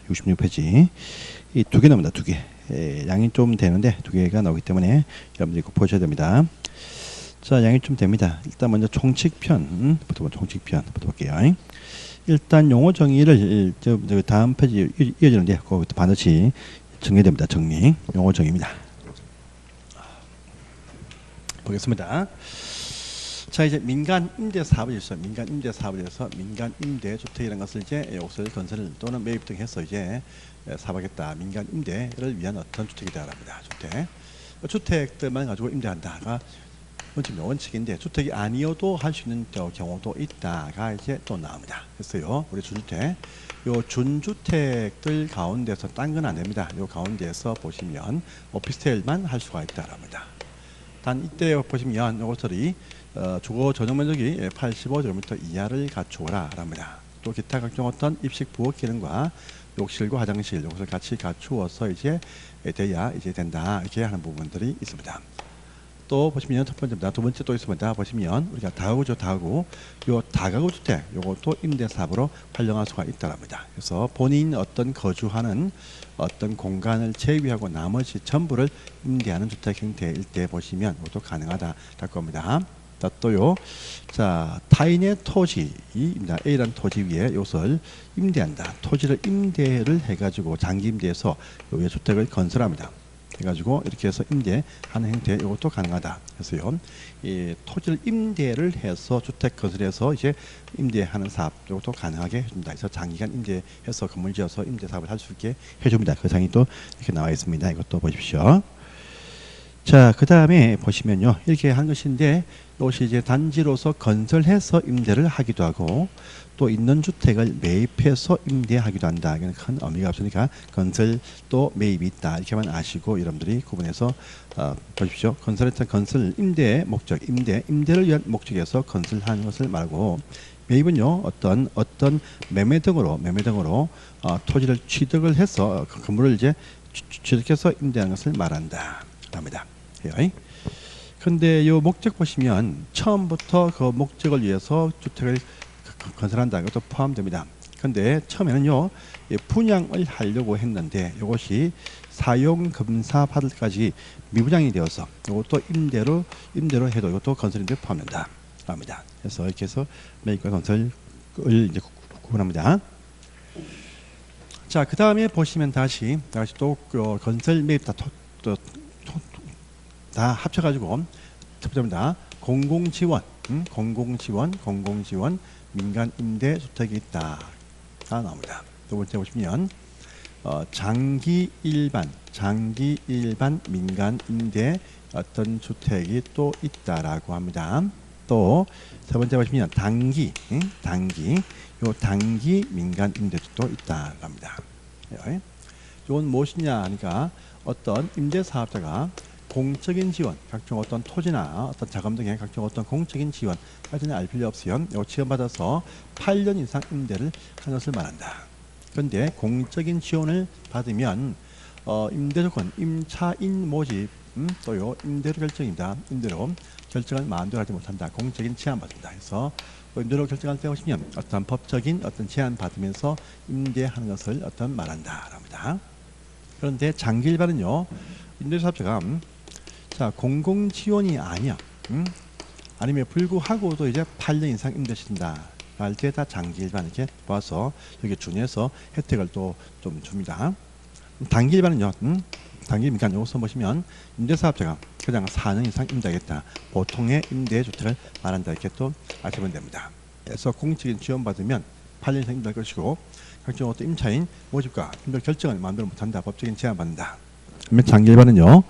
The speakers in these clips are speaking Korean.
66페이지. 이 두 개 나옵니다. 두 개. 양이 좀 되는데 두 개가 나오기 때문에 여러분들이 꼭 보셔야 됩니다. 자, 양이 좀 됩니다. 일단 먼저 총칙편부터 볼게요. 일단 용어 정의를 다음 페이지 이어지는데 그것부터 반드시 정리됩니다. 정리. 용어 정의입니다. 보겠습니다. 자, 이제 민간 임대 사업을 있어요. 민간 임대 사업을 해서 민간 임대 주택이라는 것을 이제 요것을 건설 또는 매입 등 해서 이제 사업하겠다. 민간 임대를 위한 어떤 주택이 되어랍니다. 주택들만 가지고 임대한다가 원칙인데 주택이 아니어도 할 수 있는 경우도 있다가 이제 또 나옵니다. 그래서요, 우리 준주택, 요 준주택들 가운데서 딴 건 안 됩니다. 요 가운데에서 보시면 오피스텔만 할 수가 있다랍니다. 단 이때 보시면 요것들이 주거 전용 면적이 85제곱미터 이하를 갖추어라 랍니다. 또 기타 각종 어떤 입식 부엌 기능과 욕실과 화장실 이것을 같이 갖추어서 이제 돼야 이제 된다 이렇게 하는 부분들이 있습니다. 또 보시면 첫 번째입니다. 두 번째 또 있습니다. 보시면 우리가 다가구죠. 다가구. 요 다가구 주택 요것도 임대 사업으로 활용할 수가 있다랍니다. 그래서 본인 어떤 거주하는 어떤 공간을 제외하고 나머지 전부를 임대하는 주택 형태일 때 보시면 이것도 가능하다 할 겁니다. 자, 또요. 자, 타인의 토지입니다. A라는 토지 위에 이것을 임대한다. 토지를 임대를 해가지고 장기 임대해서 요 주택을 건설합니다. 해가지고 이렇게 해서 임대하는 형태 이것도 가능하다. 그래서요, 이 토지를 임대를 해서 주택 건설해서 이제 임대하는 사업 이것도 가능하게 해줍니다. 그래서 장기간 임대해서 건물 지어서 임대 사업을 할 수 있게 해줍니다. 그 사항이 또 이렇게 나와 있습니다. 이것도 보십시오. 자, 그 다음에 보시면요, 이렇게 한 것인데 이것이 이제 단지로서 건설해서 임대를 하기도 하고 또 있는 주택을 매입해서 임대하기도 한다. 이건 큰 의미가 없으니까 건설 또 매입이 있다 이렇게만 아시고 여러분들이 구분해서 보십시오. 건설했던 건설 임대의 목적, 임대를 위한 목적에서 건설하는 것을 말고 매입은요 어떤 매매 등으로 토지를 취득을 해서 그 건물을 이제 취득해서 임대하는 것을 말한다 합니다. 그런데 이 목적 보시면 처음부터 그 목적을 위해서 주택을 건설한다는 것도 포함됩니다. 그런데 처음에는요 분양을 하려고 했는데 이것이 사용 검사 받을 때까지 미분양이 되어서 이것도 임대로 해도 이것도 건설인데 포함된다 합니다. 그래서 이렇게 해서 매입과 건설을 이제 구분합니다. 자, 그 다음에 보시면 다시 또 건설 매입 다 합쳐가지고 첫 번째입니다. 공공지원 민간 임대 주택이 있다가 나옵니다. 두 번째 보시면 장기 일반 민간 임대 어떤 주택이 또 있다라고 합니다. 또 세 번째 보시면 단기 민간 임대주도 있다고 합니다. 이건 무엇이냐 하니까 어떤 임대 사업자가 공적인 지원, 각종 어떤 토지나 어떤 자금 등의 각종 어떤 공적인 지원 까지는 알 필요 없어요. 이거 지원받아서 8년 이상 임대를 하는 것을 말한다. 그런데 공적인 지원을 받으면 임대 조건, 임차인 모집, 또요 임대료 결정입니다. 임대료 결정을 마음대로 하지 못한다. 공적인 제한 받습니다. 그래서 임대료 결정할 때 보시면 어떤 법적인 어떤 제한 받으면서 임대하는 것을 어떤 말한다. 합니다. 그런데 장기 일반은요 임대사업자가 자 공공 지원이 아니야. 아니면 불구하고도 이제 8년 이상 임대신다 할 때 다 장기 일반 이렇게 봐서 여기 준해서 혜택을 또 좀 줍니다. 단기 일반은요, 단기 민간 요것을 보시면 임대사업자가 그냥 4년 이상 임대하겠다. 보통의 임대주택을 말한다 이렇게 또 아시면 됩니다. 그래서 공적인 지원 받으면 8년 이상 임대할 것이고 각종 어떤 임차인 모집과 임대 결정을 마음대로 못한다. 법적인 제한 받는다. 장기 일반은요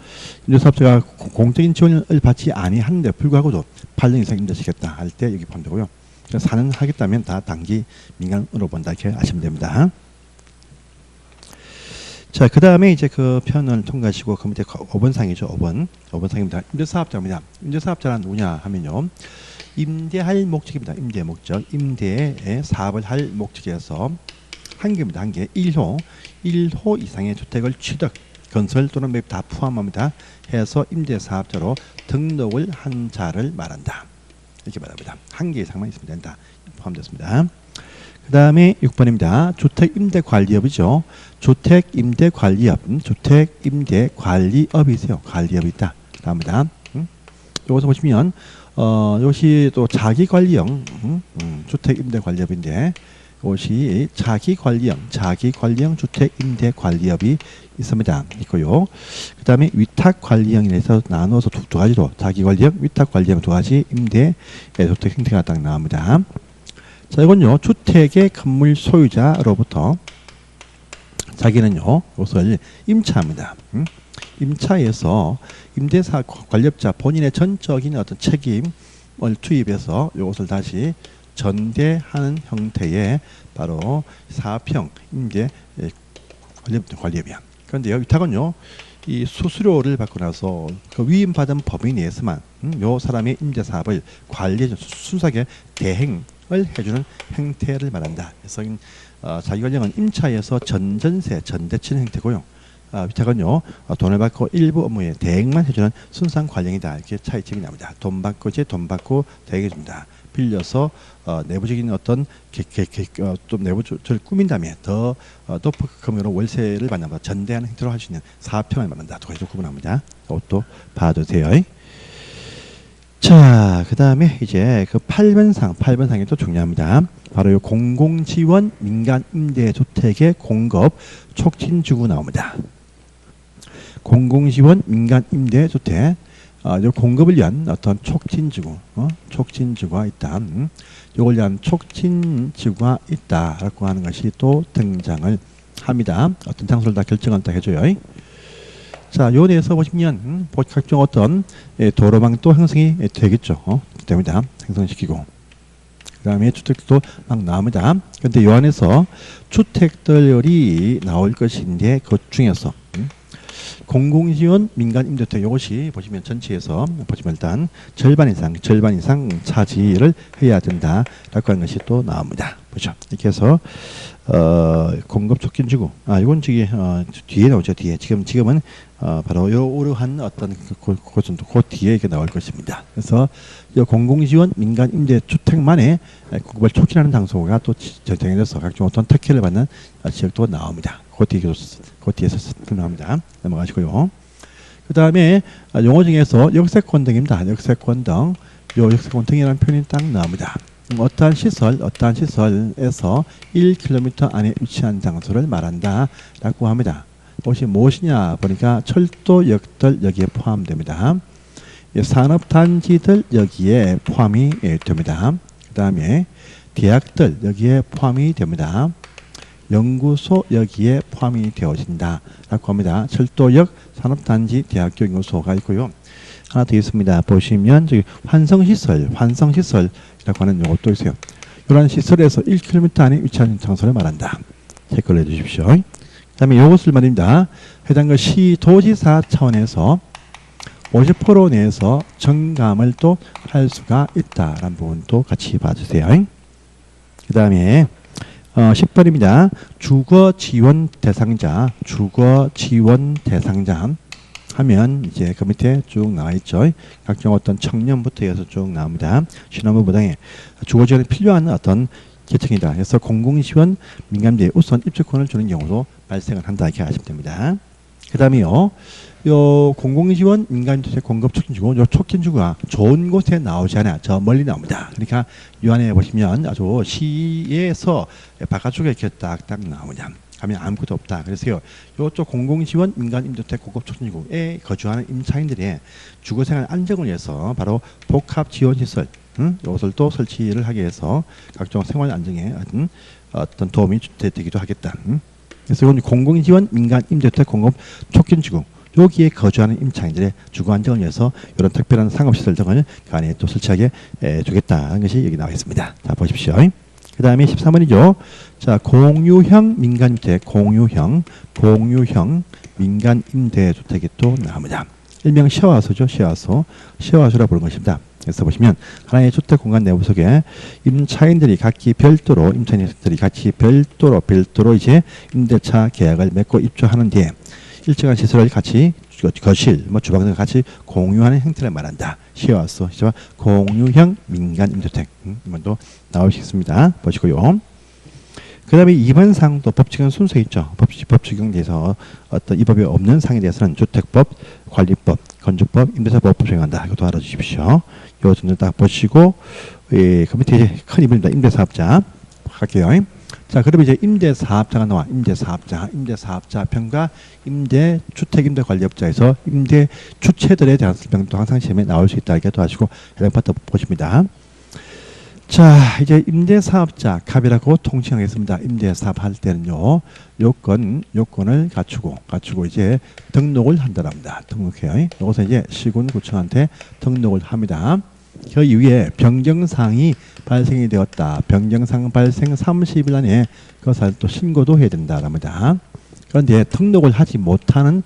임대사업자가 공적인 지원을 받지 아니하는데 불구하고도 8년 이상 임대시겠다 할 때 여기 포함되고요. 4년 하겠다면 다 단기 민간으로 본다 이렇게 아시면 됩니다. 자, 그 다음에 이제 그 편을 통과하시고 그 밑에 5번 상이죠. 5번 상입니다. 임대사업자입니다. 임대사업자는 누구냐 하면요 임대할 목적입니다. 임대 목적, 임대의 사업을 할 목적에서 한 개입니다. 한 개. 1호 이상의 주택을 취득, 건설 또는 매입 다 포함합니다. 해서 임대사업자로 등록을 한 자를 말한다. 이렇게 말합니다. 한 개 이상만 있으면 된다. 포함됐습니다. 그 그 다음에 6번입니다. 주택임대관리업이죠. 주택임대관리업, 주택임대관리업이세요. 관리업이 있다. 나옵니다. 여기서 보시면 이것이 또 자기관리형 주택임대관리업인데 이것이 자기관리형 주택임대관리업이 있습니다. 있고요. 그 다음에 위탁관리형에서 나눠서 두 가지로 자기관리형, 위탁관리형 두 가지 임대 주택 형태가 딱 나옵니다. 자, 이건요, 주택의 건물 소유자로부터 자기는요, 이것을 임차합니다. 임차에서 임대사 관리업자 본인의 전적인 어떤 책임을 투입해서 이것을 다시 전대하는 형태의 바로 사업형 임대 관리업이야. 그런데 위탁은요, 이 수수료를 받고 나서 그 위임받은 법인에 의해서만 요 사람의 임대 사업을 관리해 순수하게 대행을 해주는 형태를 말한다. 그래서 자기관리형은 임차에서 전전세, 전대치는 형태고요. 위탁은요, 돈을 받고 일부 업무에 대행만 해주는 순수한 관리형이다. 이렇게 차이점이 납니다. 돈 받고 대행해줍니다. 빌려서 내부적인 어떤 좀 내부를 꾸민 다음에 더 높은 금액으로 월세를 받는 전대하는 형태로 할 수 있는 사업형을 말한다. 두 가지로 구분합니다. 이것도 봐주세요. 자, 그 다음에 이제 그 8번상이 또 중요합니다. 바로 이 공공지원 민간 임대주택의 공급 촉진주구 나옵니다. 공공지원 민간 임대주택 요 공급을 위한 어떤 촉진주구가 있다. 요걸 위한 촉진주구가 있다라고 하는 것이 또 등장을 합니다. 어떤 장소를 다 결정을 다 해줘요. 자, 요 내에서 보시면 각종 어떤 도로망 또 형성이 되겠죠. 됩니다. 형성시키고. 그 다음에 주택도 막 나옵니다. 그런데 요 안에서 주택들이 나올 것인데 그 중에서 공공지원 민간 임대주택 이것이 보시면 전체에서 보시면 일단 절반 이상 차지를 해야 된다라고 하는 것이 또 나옵니다. 보죠. 이렇게 해서 공급 촉진주구. 이건 뒤에 나오죠. 뒤에 지금은 바로 요 오르한 어떤 그 뒤에 이렇게 나올 것입니다. 그래서 이 공공지원 민간 임대주택만의 공급을 촉진하는 장소가 또 정해져서 각종 어떤 특혜를 받는 지역도 나옵니다. 그 뒤에서 나옵니다. 넘어가시고요. 그 다음에 용어 중에서 역세권 등입니다. 역세권 등. 요 역세권 등이라는 표현이 딱 나옵니다. 어떠한 시설에서 1km 안에 위치한 장소를 말한다 라고 합니다. 이것이 무엇이냐 보니까 철도, 역들 여기에 포함됩니다. 산업단지들 여기에 포함이 됩니다. 그 다음에 대학들 여기에 포함이 됩니다. 연구소 여기에 포함이 되어진다 라고 합니다. 철도역, 산업단지, 대학교 연구소가 있고요. 하나 더 있습니다. 보시면 저기 환성시설이라고 하는 용어도 있어요. 이러한 시설에서 1km 안에 위치한 장소를 말한다. 체크를 해주십시오. 그 다음에 이것을 말입니다. 해당 시도지사 차원에서 50% 내에서 정감을 또 할 수가 있다라는 부분도 같이 봐주세요. 그 다음에 10번입니다. 주거지원 대상자 하면 이제 그 밑에 쭉 나와 있죠. 각종 어떤 청년부터 해서 쭉 나옵니다. 신혼부부 부당에 주거지원이 필요한 어떤 계층이다. 그래서 공공지원 민간지에 우선 입주권을 주는 경우도 발생을 한다 이렇게 아시면 됩니다. 그 다음에요. 요 공공지원 민간주택 공급 촉진주구, 요 촉진주구가 좋은 곳에 나오지 않아 저 멀리 나옵니다. 그러니까 이 안에 보시면 아주 시에서 바깥쪽에 이렇게 딱딱 나오냐 가면 아무것도 없다. 그래서요, 요쪽 공공지원 민간임대주택 공급 촉진주구에 거주하는 임차인들의 주거생활 안정을 위해서 바로 복합지원시설 이것을 또 설치를 하기 위해서 각종 생활 안정에 어떤 도움이 되기도 하겠다. 그래서 이건 공공지원 민간임대주택 공급 촉진주구 여기에 거주하는 임차인들의 주거 안정을 위해서 이런 특별한 상업시설 등을 그 안에 또 설치하게 주겠다는 것이 여기 나와 있습니다. 자, 보십시오. 그 다음에 13번이죠. 자, 공유형 민간임대, 공유형 민간임대주택이 또 나옵니다. 일명 쉐어하우스죠. 쉐어하우스라고 부르는 것입니다. 그래서 보시면 하나의 주택 공간 내부 속에 임차인들이 각기 별도로 이제 임대차 계약을 맺고 입주하는 뒤에 일정한 시설을 같이 거실, 주방 등을 같이 공유하는 형태를 말한다. 쉐어하우스, 공유형 민간 임대주택 이번도 나올 수 있습니다. 보시고요. 그 다음에 2번 사항도 법 적용 순서 있죠. 법 적용돼서 어떤 이 법이 없는 사항에 대해서는 주택법, 관리법, 건축법, 임대차법 적용한다. 이것도 알아주십시오. 요 정도 딱 보시고, 예, 그 밑에 이제 큰 이름입니다. 임대사업자. 갈게요. 자, 그러면 이제 임대사업자가 나와. 임대사업자 편과 주택임대관리업자에서 임대주체들에 대한 설명도 항상 시험에 나올 수 있다. 이렇게 또 하시고 해당 파트 보십니다. 자, 이제 임대사업자 갑이라고 통칭하겠습니다. 임대사업 할 때는요, 요건을 갖추고 이제 등록을 한다랍니다. 등록해요. 이것은 이제 시군구청한테 등록을 합니다. 그 이후에 변경사항이 발생이 되었다. 변경사항 발생 30일 안에 그것을 또 신고도 해야 된다랍니다. 그런데 등록을 하지 못하는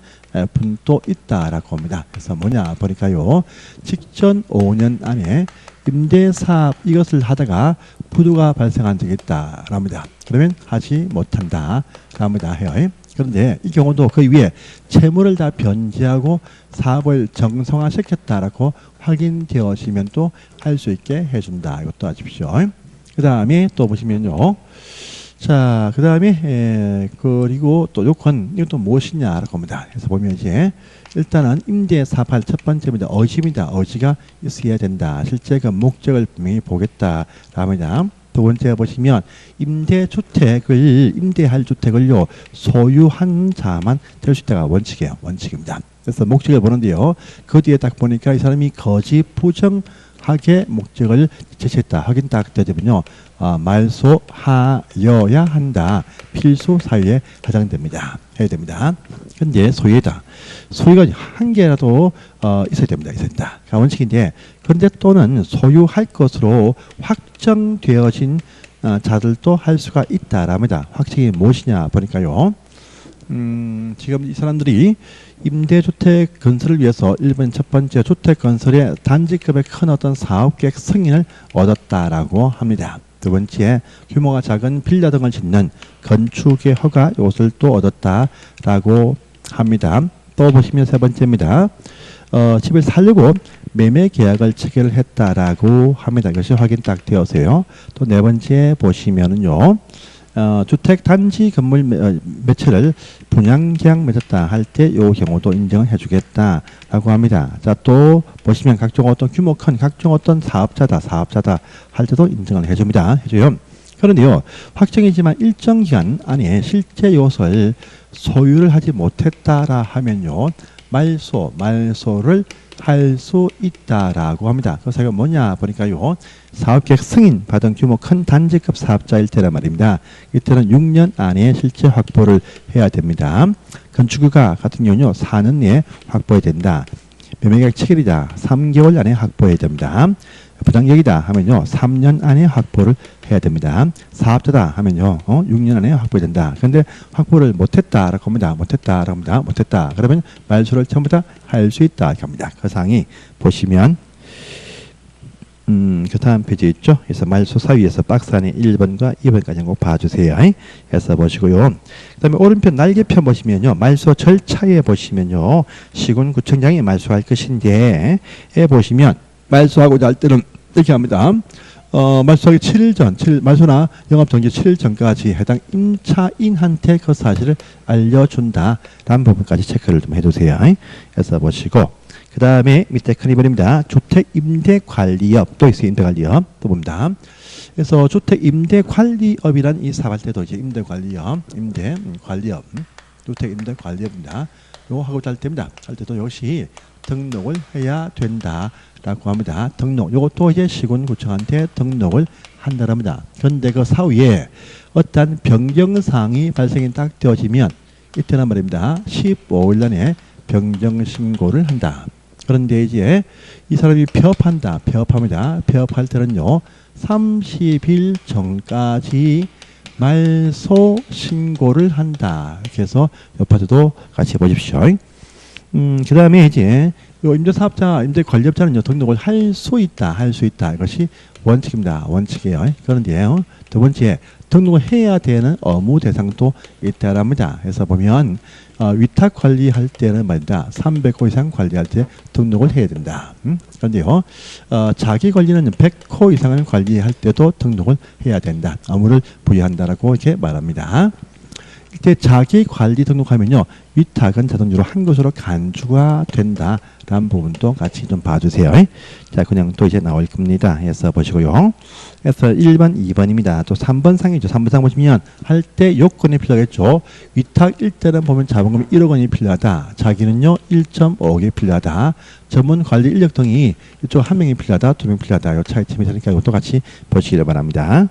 분도 있다라고 합니다. 그래서 뭐냐 보니까요, 직전 5년 안에 임대사업 이것을 하다가 부도가 발생한 적이 있다랍니다. 그러면 하지 못한다랍니다. 해요. 그런데 이 경우도 그 위에 채무를 다 변제하고 사업을 정상화시켰다라고 확인되어지면 또 할 수 있게 해준다. 이것도 아십시오. 그 다음에 또 보시면요. 자, 그 다음에 그리고 또 요건 이것도 무엇이냐라고 합니다. 그래서 보면 이제 일단은 임대사업할 첫 번째입니다. 의지입니다. 의지가 있어야 된다. 실제 그 목적을 분명히 보겠다랍니다. 두 번째 보시면 임대할 주택을요 소유한 자만 될 수 있다가 원칙이에요. 원칙입니다. 그래서 목적을 보는데요. 그 뒤에 딱 보니까 이 사람이 거짓 부정하게 목적을 제시했다. 확인 딱 되면요. 말소하여야 한다. 필수 사유에 해당됩니다. 해야 됩니다. 근데 소유다. 소유가 한 개라도 있어야 됩니다. 있어야 된다. 원칙인데, 그런데 또는 소유할 것으로 확정되어진 자들도 할 수가 있다랍니다. 확정이 무엇이냐 보니까요. 지금 이 사람들이 임대주택 건설을 위해서 1번 첫 번째 주택 건설의 단지급의 큰 어떤 사업계획 승인을 얻었다라고 합니다. 두 번째, 규모가 작은 빌라 등을 짓는 건축의 허가 이것을 또 얻었다라고 합니다. 또 보시면 세 번째입니다. 집을 살려고 매매 계약을 체결했다라고 합니다. 이것이 확인 딱 되어서요. 또 네 번째 보시면은요. 주택 단지 건물 매체를 분양 계약 맺었다 할 때 이 경우도 인정을 해주겠다라고 합니다. 자, 또 보시면 각종 어떤 규모 큰 각종 어떤 사업자다 할 때도 인정을 해줍니다. 해줘요. 그런데요, 확정이지만 일정 기간 안에 실제 요소를 소유를 하지 못했다라 하면요, 말소를 할 수 있다라고 합니다. 그 사유가 뭐냐 보니까요, 사업계획 승인 받은 규모 큰 단지급 사업자일 때란 말입니다. 이때는 6년 안에 실제 확보를 해야 됩니다. 건축유가 같은 경우는요, 4년 내에 확보해야 된다. 매매계약 체결이다. 3개월 안에 확보해야 됩니다. 부당력이다 하면요, 3년 안에 확보를 해야 됩니다. 사업자다 하면요, 6년 안에 확보해야 된다. 그런데 확보를 못했다라고 합니다. 못했다. 그러면 말소를 전부 다 할 수 있다 이렇게 합니다. 그 사항이 보시면 그 다음 페이지 있죠. 그래서 말소 사유에서 박스 안에 1번과 2번까지 꼭 봐주세요. 해서 보시고요. 그 다음에 오른편 날개편 보시면요, 말소 절차에 보시면요, 시군구청장이 말소할 것인데 보시면 말소하고자 할 때는 이렇게 합니다. 말소하기 7일 전, 말소나 영업정지 7일 전까지 해당 임차인한테 그 사실을 알려준다라는 부분까지 체크를 좀 해두세요. 그래서 보시고, 그 다음에 밑에 큰 이번입니다. 주택임대관리업 또 있어요. 임대관리업 또 봅니다. 그래서 주택임대관리업이란 이 사업할 때도 이제 임대관리업, 주택임대관리업입니다. 요거 하고자 할 때입니다. 할 때도 역시 등록을 해야 된다라고 합니다. 등록, 요것도 이제 시군구청한테 등록을 한다랍니다. 그런데 그 사후에 어떠한 변경사항이 발생이 딱 되어지면 이때란 말입니다. 15일 안에 변경신고를 한다. 그런데 이제 이 사람이 폐업합니다. 폐업할 때는요, 30일 전까지 말소 신고를 한다. 이렇게 해서 옆에서도 같이 보십시오. 그 다음에 이제 요 임대사업자, 임대관리업자는요 등록을 할 수 있다, 이것이 원칙입니다. 원칙이에요. 그런데요, 두 번째 등록을 해야 되는 의무 대상도 있다랍니다. 그래서 보면 위탁 관리할 때는 말이다 300호 이상 관리할 때 등록을 해야 된다. 그런데요, 자기 관리는 100호 이상을 관리할 때도 등록을 해야 된다. 의무를 부여한다라고 이렇게 말합니다. 이때 자기 관리 등록하면요, 위탁은 자동적으로 한 곳으로 간주가 된다라는 부분도 같이 좀 봐주세요. 자, 그냥 또 이제 나올 겁니다. 해서 보시고요. 그래서 1번, 2번입니다. 또 3번 상이죠. 3번 상 보시면 할 때 요건이 필요하겠죠. 위탁 1대는 보면 자본금이 1억 원이 필요하다. 자기는요 1.5억이 필요하다. 전문 관리 인력 등이 이쪽 한 명이 필요하다, 두 명 필요하다. 이 차이점이 있으니까 이것도 같이 보시기를 바랍니다.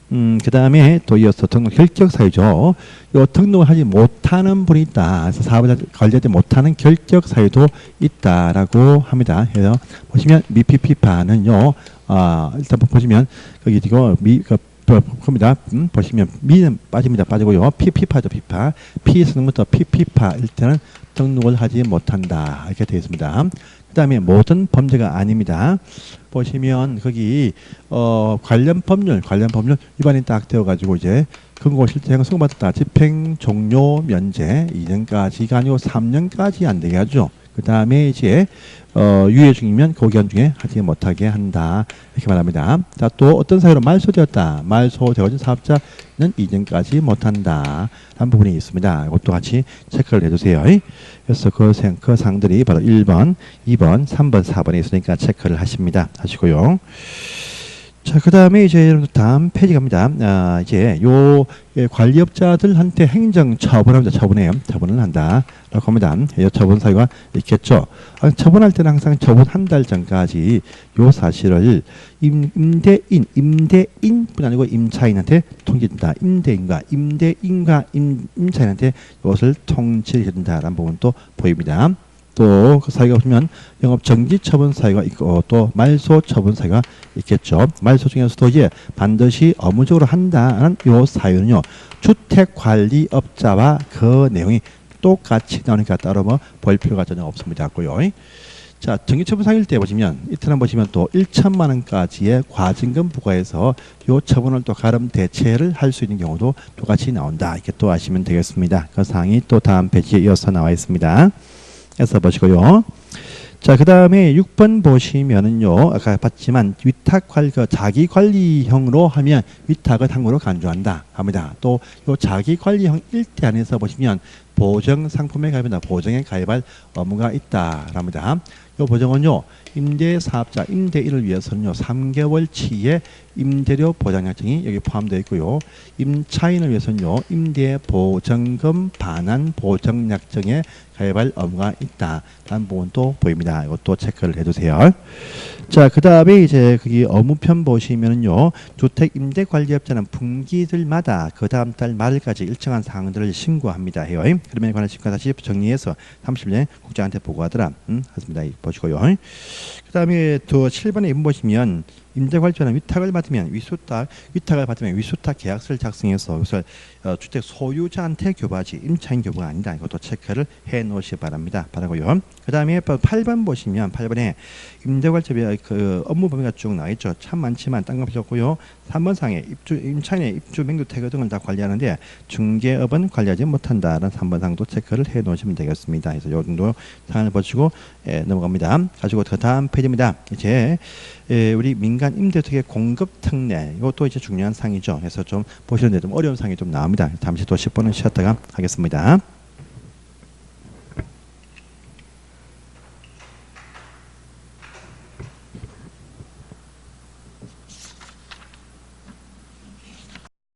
그 다음에 또 이어서 등록 결격 사유죠. 요 등록을 하지 못하는 분이 있다. 그래서 사업자 관리할 때 못하는 결격 사유도 있다라고 합니다. 그래서 보시면 미피피파는요, 일단 보시면 거기 이거 겁니다. 보시면 미는 빠집니다. 빠지고요. 피파죠. 피파. 피 쓰는 것부터 피파일 때는 등록을 하지 못한다. 이렇게 되어 있습니다. 그 다음에 모든 범죄가 아닙니다. 보시면 거기 관련 법률 위반이 딱 되어가지고 이제 근고 실태행을 선고받았다. 집행 종료 면제 2년까지가 아니고 3년까지 안 되게 하죠. 그 다음에 이제 유예 중이면 그 기간 중에 하지 못하게 한다. 이렇게 말합니다. 자, 또 어떤 사유로 말소되었다. 말소되어진 사업자는 2년까지 못한다. 라는 부분이 있습니다. 이것도 같이 체크를 해주세요. 그래서 그 사항들이 바로 1번, 2번, 3번, 4번에 있으니까 체크를 하시고요. 자, 그 다음에 이제 다음 페이지 갑니다. 이제 요 관리업자들한테 행정 처분합니다. 처분을 한다. 라고 합니다. 이 처분 사유가 있겠죠. 처분할 때는 항상 처분 한 달 전까지 요 사실을 임대인뿐 아니고 임차인한테 통지된다. 임대인과 임차인한테 이것을 통지해야 된다라는 부분도 보입니다. 또 그 사유가 보시면 영업 정지 처분 사유가 있고 또 말소 처분 사유가 있겠죠. 말소 중에서도 이제 반드시 의무적으로 한다는 요 사유는요, 주택관리업자와 그 내용이 똑같이 나오니까 따로 뭐 볼 필요가 전혀 없습니다. 자, 정기 처분 사유일 때 보시면 이때는 보시면 또 1천만 원까지의 과징금 부과해서 요 처분을 또 가름 대체를 할 수 있는 경우도 똑같이 나온다. 이렇게 또 아시면 되겠습니다. 그 사항이 또 다음 페이지에 이어서 나와 있습니다. 해서 보시고요. 자, 그 다음에 6번 보시면은요, 아까 봤지만 위탁 관리, 자기 관리형으로 하면 위탁을 항구로 간주한다 합니다. 또 요 자기 관리형 일대 안에서 보시면 보정 상품에 가입한다. 보정에 가입할 의무가 있다랍니다. 이 보정은요, 임대사업자, 임대인을 위해서는요, 3개월치의 임대료 보장약정이 여기 포함되어 있고요. 임차인을 위해서는요, 임대보증금 반환 보정약정에 가입할 의무가 있다라는 부분도 보입니다. 이것도 체크를 해주세요. 자, 그 다음에 이제 거기 의무편 보시면은요, 주택 임대관리업자는 분기들마다 그 다음 달 말까지 일정한 사항들을 신고합니다. 해요. 그러면 관련 신고 다시 정리해서 30일 국장한테 보고하더라. 하십니다. 보시고요. 그 다음에 또 7번에 이분 보시면 임대관리자는 위탁을 받으면 위수탁 계약서를 작성해서 이것을 주택 소유자한테 교부하지 임차인 교부가 아니다. 이것도 체크를 해 놓으시기 바랍니다. 바라고요. 그 다음에 8번 보시면 8번에 임대관리자 그 업무 범위가 쭉 나와 있죠. 참 많지만 딴 거 필요 없고요. 3번 상에 임차인의 입주 맹두 태거 등을 다 관리하는데 중개업은 관리하지 못한다라는 3번 상도 체크를 해 놓으시면 되겠습니다. 그래서 요 정도 사안을 보시고 넘어갑니다. 가지고 그 다음 페이지입니다. 이제 우리 민간 임대주택의 공급 특례, 이것도 이제 중요한 사항이죠. 그래서 좀 보시는데 좀 어려운 사항이 좀 나옵니다. 잠시 또 10분은 쉬었다가 하겠습니다.